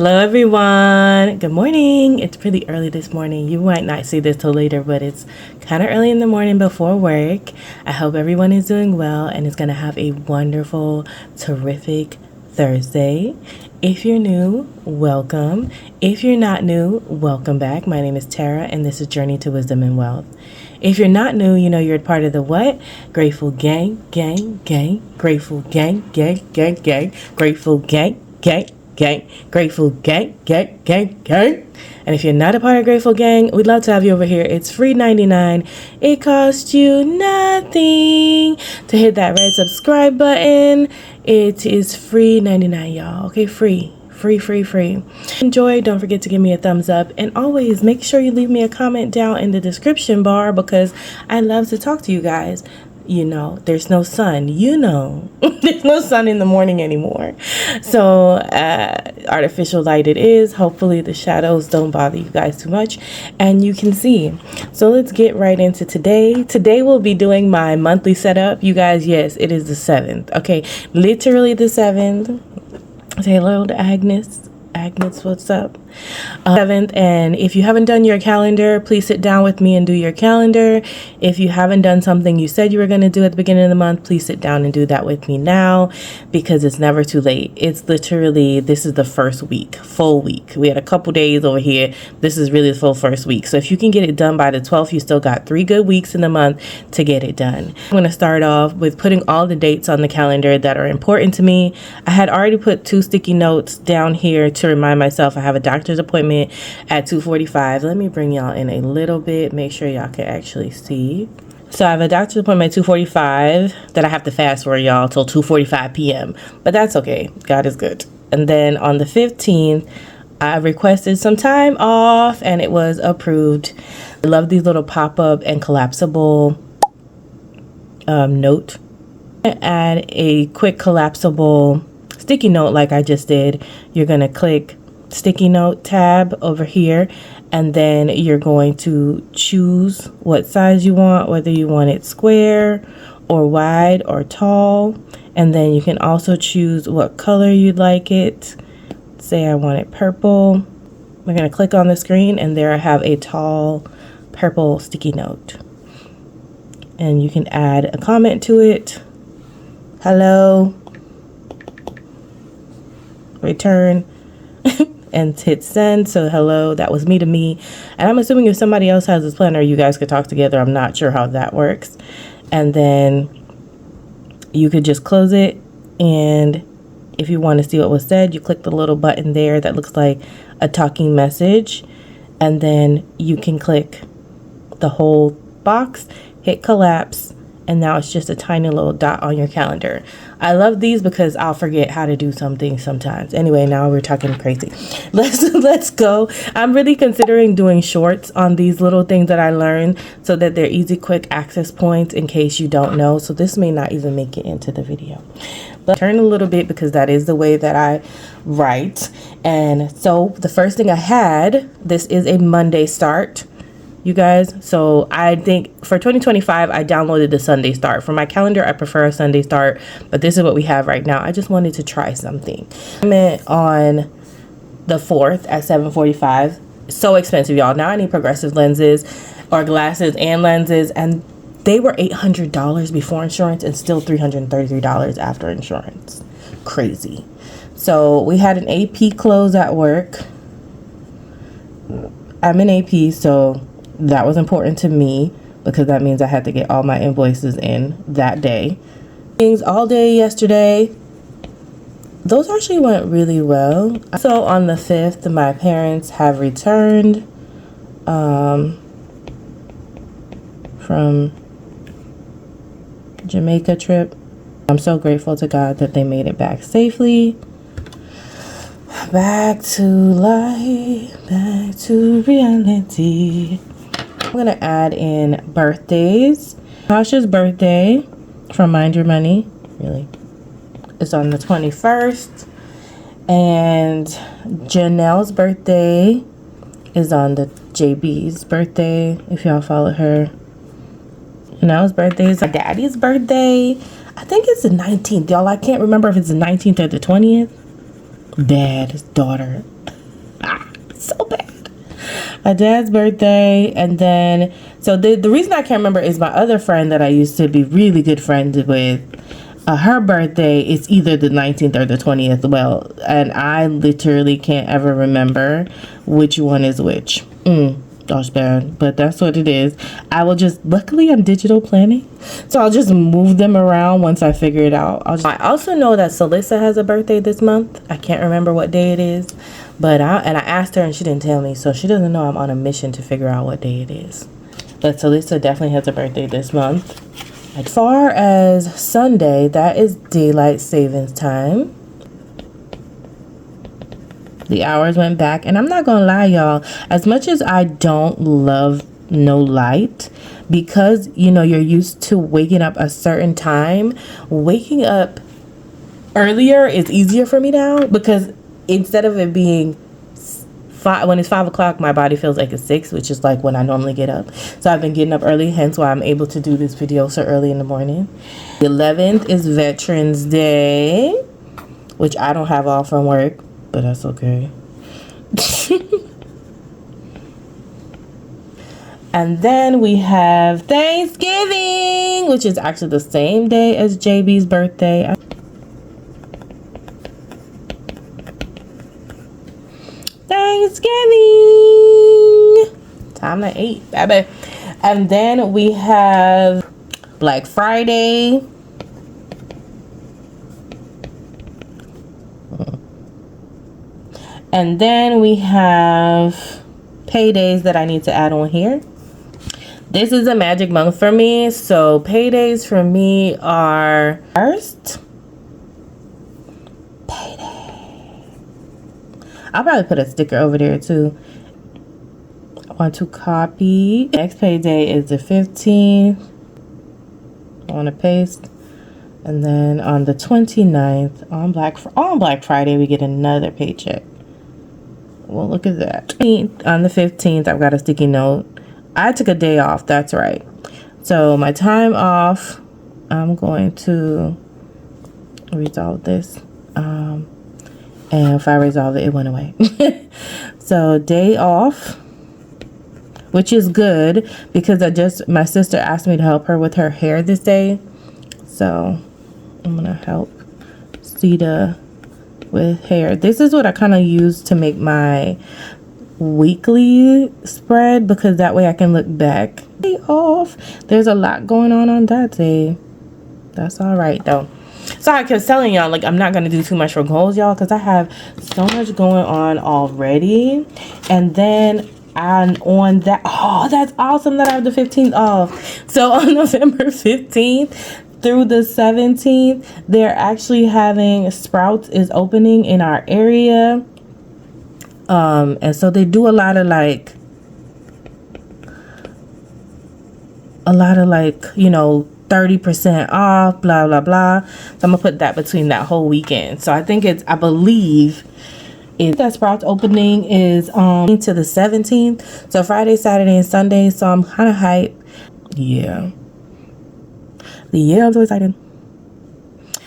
Hello everyone, good morning. It's pretty early this morning. You might not see this till later, but it's kind of early in the morning before work. I hope everyone is doing well and is going to have a wonderful, terrific Thursday. If you're new, welcome. If you're not new, welcome back. My name is Tara and this is Journey to Wisdom and Wealth. If you're not new, you know you're part of the what? Grateful gang, gang, gang. Grateful gang, gang, gang, gang. Grateful gang, gang, gang. Grateful gang, gang, gang, gang. And if you're not a part of Grateful Gang, we'd love to have you over here. It's free 99. It costs you nothing to hit that red subscribe button. It is free 99, y'all. Okay, free. Free. Enjoy. Don't forget to give me a thumbs up. And always make sure you leave me a comment down in the description bar because I love to talk to you guys. You know, there's no sun. You know, there's no sun in the morning anymore. So artificial light it is. Hopefully the shadows don't bother you guys too much and you can see. So let's get right into today. Today we'll be doing my monthly setup. You guys, yes, it is the 7th. Okay, literally the 7th. Say hello to Agnes. Agnes, what's up? 7th, and if you haven't done your calendar, please sit down with me and do your calendar. If you haven't done something you said you were going to do at the beginning of the month, please sit down and do that with me now because it's never too late. It's literally, this is the first week, full week. We had a couple days over here. This is really the full first week. So if you can get it done by the 12th, you still got 3 good weeks in the month to get it done. I'm going to start off with putting all the dates on the calendar that are important to me. I had already put 2 sticky notes down here to remind myself I have a doctor's appointment at 2:45. Let me bring y'all in a little bit, make sure y'all can actually see. So I have a doctor's appointment at 2:45 that I have to fast for, y'all, till 2:45 p.m. But that's okay. God is good. And then on the 15th, I requested some time off and it was approved. I love these little pop-up and collapsible note. Add a quick collapsible sticky note like I just did. You're going to click sticky note tab over here and then you're going to choose what size you want, whether you want it square or wide or tall, and then you can also choose what color you'd like it. Say I want it purple. We're going to click on the screen and there I have a tall purple sticky note and you can add a comment to it. Hello, return and hit send. So hello, that was me to me. And I'm assuming if somebody else has this planner, you guys could talk together. I'm not sure how that works. And then you could just close it. And if you want to see what was said, you click the little button there that looks like a talking message. And then you can click the whole box, hit collapse. And now it's just a tiny little dot on your calendar. I love these because I'll forget how to do something sometimes. Anyway, now we're talking crazy. Let's go. I'm really considering doing shorts on these little things that I learned so that they're easy, quick access points in case you don't know. So this may not even make it into the video. But turn a little bit because that is the way that I write. And so the first thing I had, this is a Monday start. You guys, so I think for 2025 I downloaded the Sunday start. For my calendar I prefer a Sunday start, but this is what we have right now. I just wanted to try something. I'm on the 4th at 7:45. So expensive, y'all. Now I need progressive lenses or glasses and lenses, and they were $800 before insurance and still $333 after insurance. Crazy. So we had an AP close at work. I'm an AP, so that was important to me because that means I had to get all my invoices in that day. Things all day yesterday. Those actually went really well. So on the 5th, my parents have returned from Jamaica trip. I'm so grateful to God that they made it back safely. Back to life, back to reality. I'm going to add in birthdays. Tasha's birthday from Mind Your Money, really, is on the 21st. And Janelle's birthday is on the JB's birthday, if y'all follow her. Janelle's birthday is my daddy's birthday. I think it's the 19th, y'all. I can't remember if it's the 19th or the 20th. Dad's daughter. So bad. My dad's birthday, and then so the reason I can't remember is my other friend that I used to be really good friends with. Her birthday is either the 19th or the 20th. Well, and I literally can't ever remember which one is which. Gosh, bad, but that's what it is. I will just, luckily I'm digital planning, so I'll just move them around once I figure it out. I also know that Celissa has a birthday this month. I can't remember what day it is, but I asked her and she didn't tell me, so she doesn't know I'm on a mission to figure out what day it is. But Celissa definitely has a birthday this month. As far as Sunday, that is daylight savings time. The hours went back, and I'm not gonna lie, y'all, as much as I don't love no light, because you know you're used to waking up a certain time, waking up earlier is easier for me now, because instead of it being when it's 5 o'clock, my body feels like it's 6, which is like when I normally get up. So I've been getting up early, hence why I'm able to do this video so early in the morning. The 11th is Veterans Day, which I don't have off from work, but that's okay. And then we have Thanksgiving, which is actually the same day as JB's birthday. Thanksgiving, time to eat, baby. And then we have Black Friday. And then we have paydays that I need to add on here. This is a magic month for me, so paydays for me are first payday. I'll probably put a sticker over there too. I want to copy. Next payday is the 15th. I want to paste. And then on the 29th, on Black Friday, we get another paycheck. Well, look at that. On the 15th, I've got a sticky note. I took a day off. That's right. So my time off, I'm going to resolve this. And if I resolve it, it went away. So day off, which is good because my sister asked me to help her with her hair this day. So I'm going to help Sita with hair. This is what I kind of use to make my weekly spread, because that way I can look back. Day off. There's a lot going on that day. That's all right though. Sorry, I kept telling y'all like I'm not gonna do too much for goals, y'all, because I have so much going on already. And then on that, oh, that's awesome that I have the 15th off. So on November 15th through the 17th, they're actually having Sprouts is opening in our area. And so they do a lot of like, you know, 30% off, blah, blah, blah. So I'm gonna put that between that whole weekend. So I think I believe that Sprouts opening is to the 17th. So Friday, Saturday, and Sunday. So I'm kind of hyped. Yeah. Yeah, I'm so excited.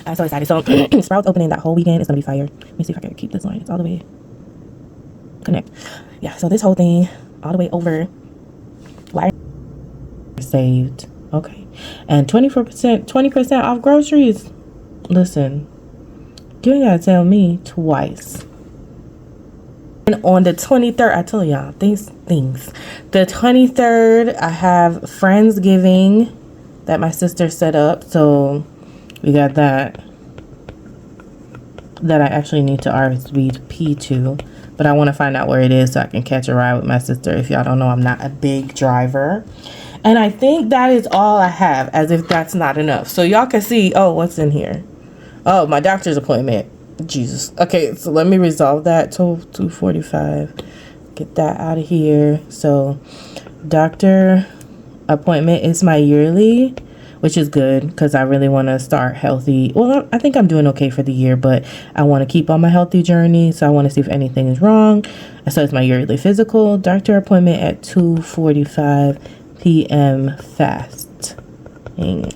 I'm so excited. So Sprouts opening that whole weekend is gonna be fire. Let me see if I can keep this line. It's all the way connect. Yeah, so this whole thing all the way over. Why saved? Okay. And 20% off groceries. Listen, you ain't gotta tell me twice. And on the 23rd, I told y'all things. The 23rd, I have Friendsgiving that my sister set up. So we got that I actually need to RSVP to. But I want to find out where it is so I can catch a ride with my sister. If y'all don't know, I'm not a big driver. And I think that is all I have, as if that's not enough. So y'all can see, oh, what's in here? Oh, my doctor's appointment. Jesus. Okay, so let me resolve that. 2:45. Get that out of here. So doctor appointment is my yearly, which is good because I really want to start healthy. Well, I think I'm doing okay for the year, but I want to keep on my healthy journey. So I want to see if anything is wrong. So it's my yearly physical. Doctor appointment at 2:45 p.m. fast.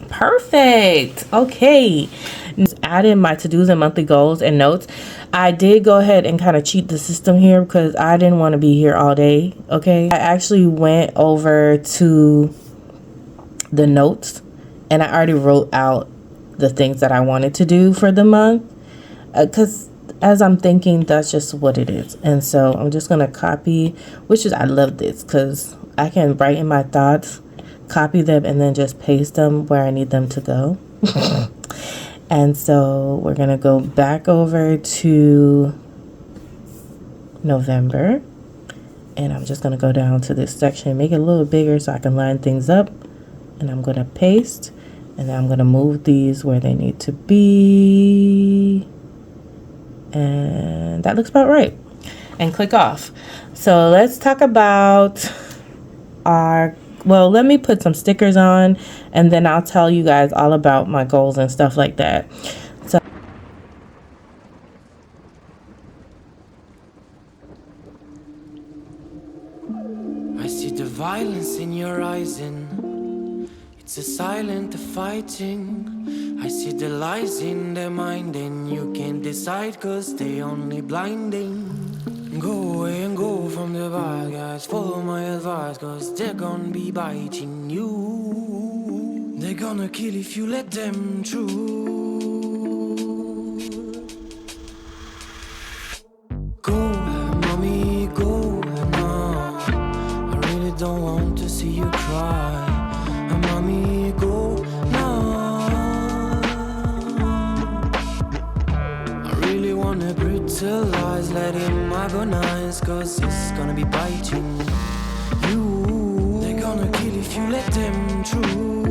Perfect. Okay. Just add in my to-dos and monthly goals and notes. I did go ahead and kind of cheat the system here because I didn't want to be here all day. Okay. I actually went over to the notes and I already wrote out the things that I wanted to do for the month. Because as I'm thinking, that's just what it is. And so I'm just going to copy, which is, I love this because I can write in my thoughts, copy them, and then just paste them where I need them to go. And so we're going to go back over to November. And I'm just going to go down to this section, make it a little bigger so I can line things up. And I'm going to paste. And then I'm going to move these where they need to be. And that looks about right. And click off. So let's talk about our, well, let me put some stickers on and then I'll tell you guys all about my goals and stuff like that. So I see the violence in your eyes and it's a silent fighting. I see the lies in their mind and you can't decide cause they only blinding. Go away and go from the bad guys, follow my advice cause they're gonna be biting you. They're gonna kill if you let them through. Go, mommy, go now. I really don't want to see you cry. Mommy, go now. I really wanna brutalize, let him agonize, cause it's gonna be biting you. They're gonna kill if you let them through.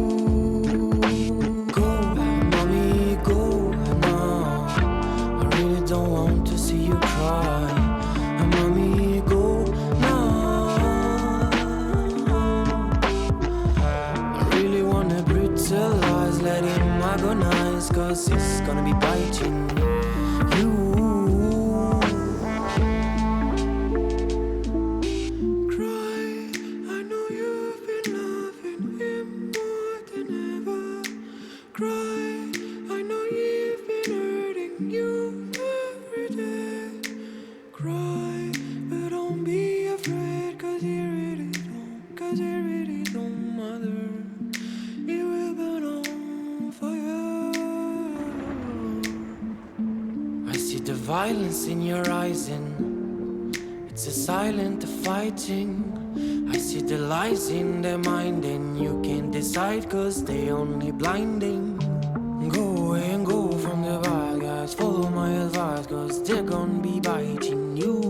Go, mommy, go now. I really don't want to see you cry. Mommy, go now. I really wanna brutalize, let him agonize, cause it's gonna be biting you. Violence in your eyes and it's a silent fighting. I see the lies in their mind and you can't decide cause they only blinding. Go away and go from the bad guys, follow my advice cause they're gonna be biting you.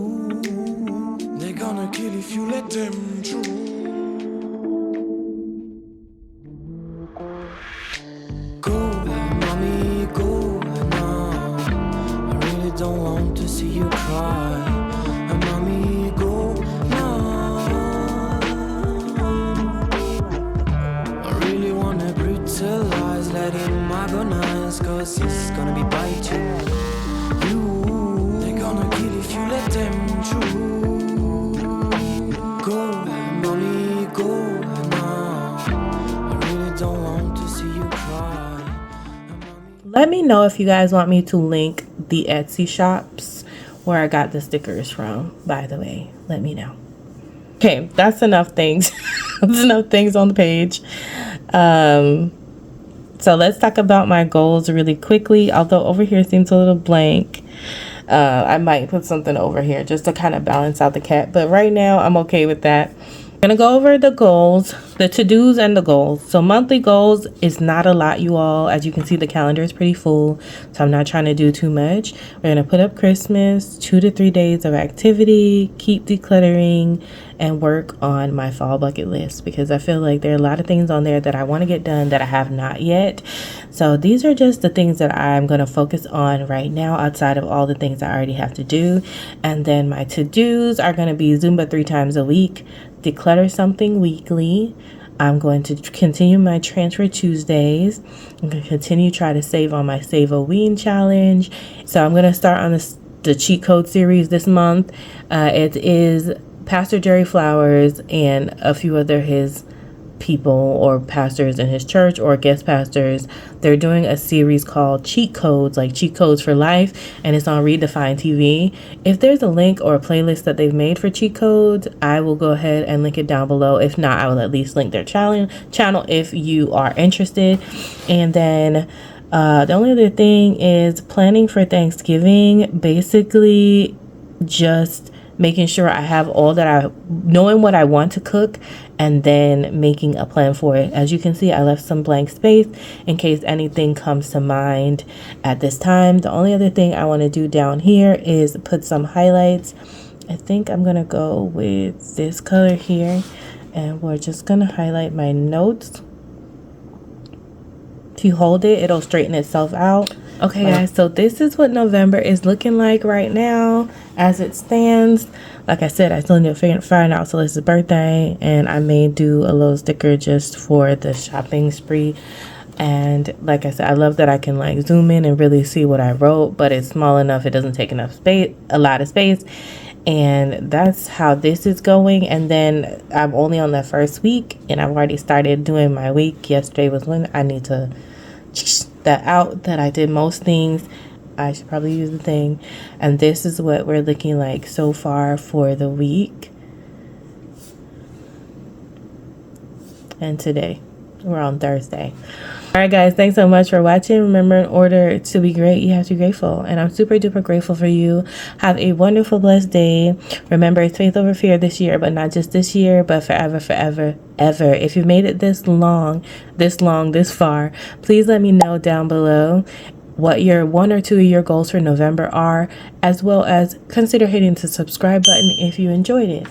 They're gonna kill if you let them through. Go, mommy, go now. I really don't want to see you cry. Mommy, go now. I really wanna brutalize, let him agonize, cause it's gonna be biting you. They're gonna kill if you let them through. Go, mommy, go now. I really don't want to see you cry. let me know if you guys want me to link the Etsy shops where I got the stickers from, by the way. Let me know. Okay, that's enough things. That's enough things on the page. So let's talk about my goals really quickly. Although over here seems a little blank. I might put something over here just to kind of balance out the cat. But right now, I'm okay with that. I'm going to go over the goals, the to-dos and the goals. So monthly goals is not a lot, you all. As you can see, the calendar is pretty full. So I'm not trying to do too much. We're going to put up Christmas, 2 to 3 days of activity, keep decluttering, and work on my fall bucket list. Because I feel like there are a lot of things on there that I want to get done that I have not yet. So these are just the things that I'm going to focus on right now outside of all the things I already have to do. And then my to-dos are going to be Zumba 3 times a week, declutter something weekly. I'm going to continue my transfer Tuesdays. I'm going to continue try to save on my Save a Ween challenge. So I'm going to start on the cheat code series this month. It is Pastor Jerry Flowers and a few other his people or pastors in his church or guest pastors. They're doing a series called Cheat Codes, like Cheat Codes for Life, and it's on Redefine TV. If there's a link or a playlist that they've made for cheat codes, I will go ahead and link it down below. If not, I will at least link their channel if you are interested. And then the only other thing is planning for Thanksgiving. Basically just making sure I have all that knowing what I want to cook, and then making a plan for it. As you can see, I left some blank space in case anything comes to mind at this time. The only other thing I want to do down here is put some highlights. I think I'm gonna go with this color here, and we're just gonna highlight my notes. If you hold it, it'll straighten itself out. Okay guys, so this is what November is looking like right now as it stands. Like I said, I still need to find out Celeste's birthday, and I may do a little sticker just for the shopping spree. And like I said, I love that I can like zoom in and really see what I wrote, but it's small enough, it doesn't take enough space, a lot of space. And that's how this is going. And then I'm only on the first week, and I've already started doing my week. Yesterday was when I need to that out, that I did most things. I should probably use the thing. And this is what we're looking like so far for the week. And today we're on Thursday. All right guys, thanks so much for watching. Remember, in order to be great, you have to be grateful, and I'm super duper grateful for you. Have a wonderful, blessed day. Remember, it's faith over fear this year, but not just this year, but forever, forever, ever. If you made it this far, please let me know down below what your 1 or 2 of your goals for November are, as well as consider hitting the subscribe button if you enjoyed it.